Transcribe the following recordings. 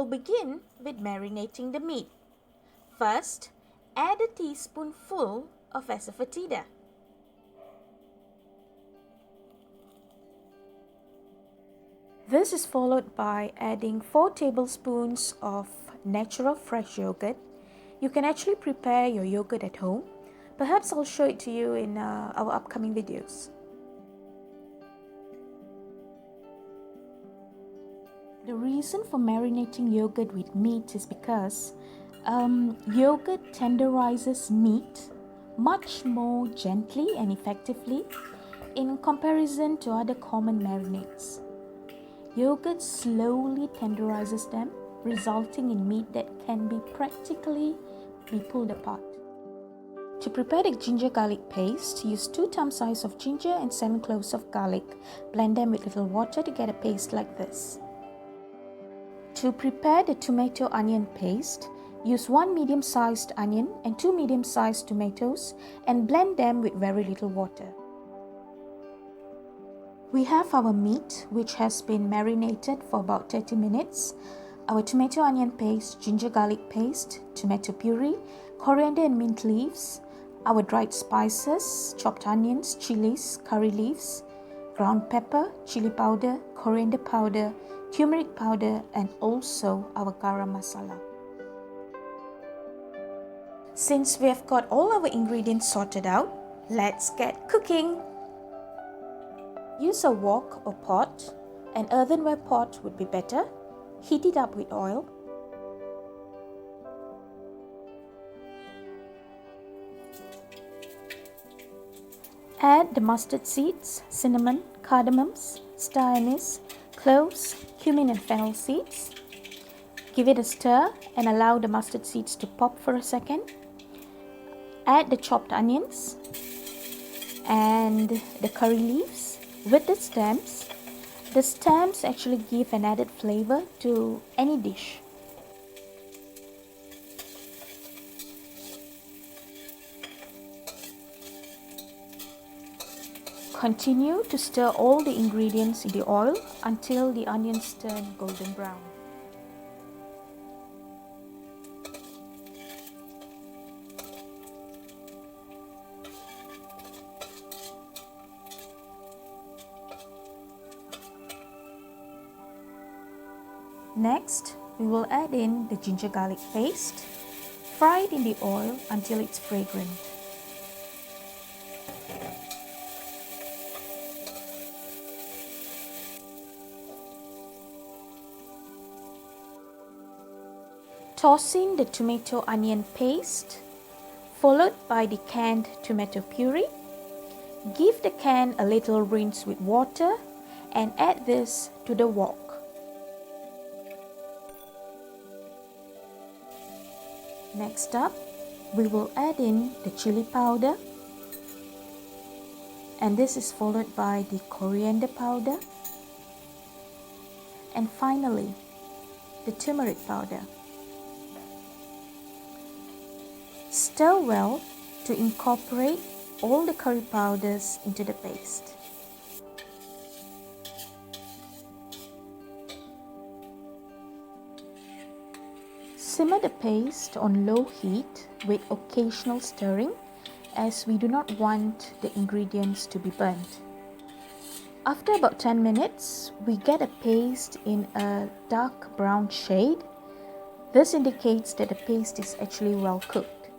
will begin with marinating the meat. First, add a teaspoonful of Asafoetida. This is followed by adding 4 tablespoons of natural fresh yogurt. You can actually prepare your yogurt at home. Perhaps I'll show it to you in our upcoming videos. The reason for marinating yogurt with meat is because yogurt tenderizes meat much more gently and effectively in comparison to other common marinades. Yogurt slowly tenderizes them, resulting in meat that can practically be pulled apart. To prepare the ginger garlic paste, use 2 thumb size of ginger and 7 cloves of garlic. Blend them with little water to get a paste like this. To prepare the tomato onion paste, use 1 medium-sized onion and 2 medium-sized tomatoes and blend them with very little water. We have our meat, which has been marinated for about 30 minutes. Our tomato onion paste, ginger garlic paste, tomato puree, coriander and mint leaves, our dried spices, chopped onions, chilies, curry leaves, ground pepper, chili powder, coriander powder, turmeric powder, and also our garam masala. Since we have got all our ingredients sorted out, let's get cooking. Use a wok or pot. An earthenware pot would be better. Heat it up with oil. Add the mustard seeds, cinnamon, cardamoms, star anise, cloves, cumin and fennel seeds. Give it a stir and allow the mustard seeds to pop for a second. Add the chopped onions and the curry leaves with the stems. The stems actually give an added flavor to any dish. Continue to stir all the ingredients in the oil until the onions turn golden brown. Next, we will add in the ginger garlic paste. Fry it in the oil until it's fragrant. Toss in the tomato onion paste, followed by the canned tomato puree. Give the can a little rinse with water and add this to the wok. Next up, we will add in the chili powder, and this is followed by the coriander powder, and finally the turmeric powder. Stir well to incorporate all the curry powders into the paste. Simmer the paste on low heat with occasional stirring, as we do not want the ingredients to be burnt. After about 10 minutes, we get a paste in a dark brown shade. This indicates that the paste is actually well cooked.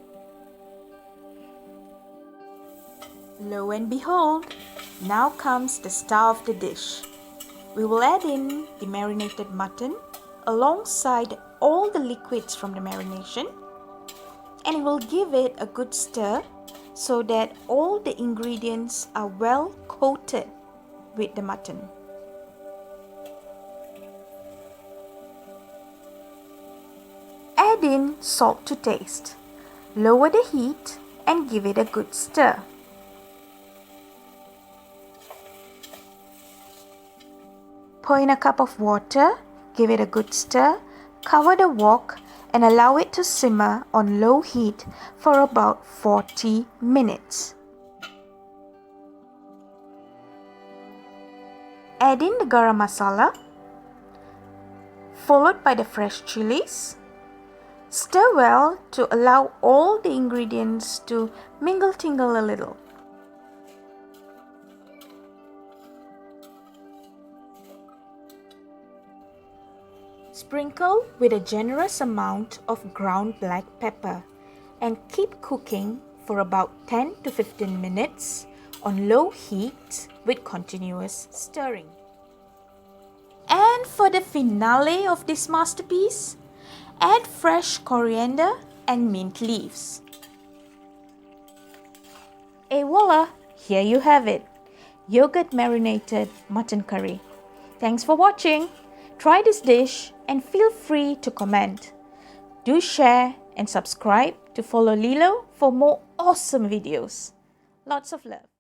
Lo and behold, now comes the star of the dish. We will add in the marinated mutton alongside all the liquids from the marination, and we'll give it a good stir so that all the ingredients are well coated with the mutton. Add in salt to taste. Lower the heat and give it a good stir. Pour in a cup of water, give it a good stir, cover the wok and allow it to simmer on low heat for about 40 minutes. Add in the garam masala. followed by the fresh chilies. Stir well to allow all the ingredients to tingle a little. Sprinkle with a generous amount of ground black pepper and keep cooking for about 10 to 15 minutes on low heat with continuous stirring. And for the finale of this masterpiece, add fresh coriander and mint leaves. Et voila! Here you have it, yogurt marinated mutton curry. Thanks for watching. Try this dish and feel free to comment. Do share and subscribe to FoloLyLo for more awesome videos. Lots of love.